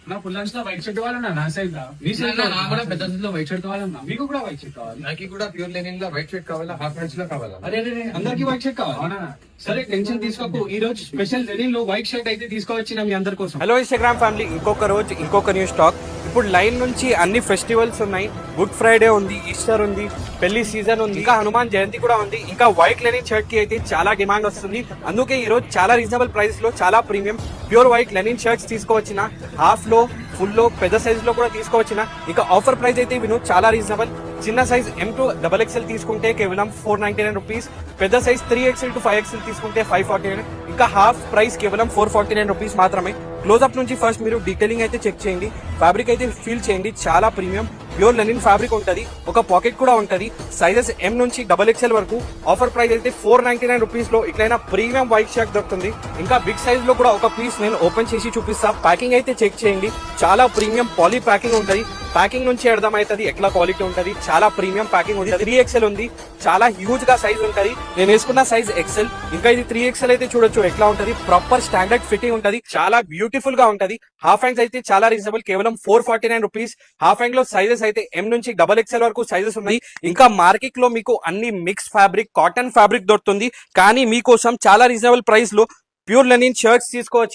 నా full lens లో white shirt కావాలన్నా నా సైజ్ లో మీ సైజ్ లో నాకు కూడా పెద్ద సైజ్ లో వైట్ షర్ట్ కావాలన్నా మీకు కూడా వైట్ షర్ట్ కావాలి నాకు కూడా ప్యూర్ లెనిన్ లో వైట్ షర్ట్ కావాలా హాఫ్ హ్యాండ్స్ లో కావాలా అరే అందరికి వైట్ షర్ట్ కావాలా సరే టెన్షన్ తీసుకోకు ఈ రోజు స్పెషల్ లెనిన్ లో వైట్ షర్ట్ అయితే తీసుకొచ్చిన మీ అందరి కోసం హలో ఇన్స్టాగ్రామ్ ఫ్యామిలీ, ఇంకొక రోజు ఇంకొక న్యూ స్టాక్. ఇప్పుడు లైన్ నుంచి అన్ని ఫెస్టివల్స్ ఉన్నాయి. గుడ్ ఫ్రైడే ఉంది, ఈస్టర్ ఉంది, పెళ్లి సీజన్ ఉంది, ఇంకా హనుమాన్ జయంతి కూడా ఉంది. ఇంకా వైట్ లెనిన్ షర్ట్ కి అయితే చాలా డిమాండ్ వస్తుంది. అందుకే ఈ రోజు చాలా రీజనబుల్ ప్రైస్ లో చాలా premium pure white linen shirts తీసుకోవచ్చిన. హాఫ్ లో, ఫుల్ లో, పెద్ద సైజ్ లో కూడా తీసుకోవచ్చిన. ఇంకా ఆఫర్ ప్రైస్ అయితే విను చాలా రీజనబుల్. చిన్న సైజ్ M2 XXL తీసుకుంటే కేవలం 499 రూపీస్, పెద్ద సైజ్ 3XL to 5XL తీసుకుంటే 549, ఇంకా హాఫ్ ప్రైస్ కేవలం 449 రూపీస్ మాత్రమే. క్లోజ్అప్ నుంచి ఫస్ట్ మీరు డీటెయిలింగ్ అయితే చెక్ చేయండి, ఫ్యాబ్రిక్ అయితే ఫీల్ చేయండి. చాలా ప్రీమియం ప్యూర్ లెనిన్ ఫ్యాబ్రిక్ ఉంటది. ఒక పాకెట్ కూడా ఉంటది. సైజెస్ M నుంచి XXL వరకు. ఆఫర్ ప్రైస్ అయితే 499 రూపీస్ లో ఇట్లైనా ప్రీమియం వైట్ షర్ట్ దొరుకుతుంది. ఇంకా బిగ్ సైజ్ లో కూడా ఒక పీస్ నేను ఓపెన్ చేసి చూపిస్తా. ప్యాకింగ్ అయితే చెక్ చేయండి, చాలా ప్రీమియం పాలీ ప్యాకింగ్ ఉంటది. ప్యాకింగ్ నుంచి అర్థమవుతుంది ఎట్లా క్వాలిటీ ఉంటది. చాలా ప్రీమియం ప్యాకింగ్ ఉంది. 3XL ఉంది, చాలా హ్యూజ్ గా సైజ్ ఉంటది. నేను వేసుకున్న సైజ్ XL. ఇంకా ఇది 3XL అయితే చూడొచ్చు ఎట్లా ఉంటది. ప్రాపర్ స్టాండర్డ్ ఫిట్టింగ్ ఉంటది, చాలా బ్యూటిఫుల్ గా ఉంటది. హాఫ్ హ్యాండ్స్ అయితే చాలా రీజనబుల్, కేవలం 449 రూపీస్. హాఫ్ హ్యాండ్ లో సైజెస్ అయితే M నుంచి XXL వరకు సైజెస్ ఉన్నాయి. ఇంకా మార్కెట్ లో మీకు అన్ని మిక్స్ ఫ్యాబ్రిక్, కాటన్ ఫ్యాబ్రిక్ దొరుకుతుంది. కానీ మీకోసం చాలా రీజనబుల్ ప్రైస్ లో ప్యూర్ లెనిన్ షర్ట్స్ తీసుకోవచ్చు.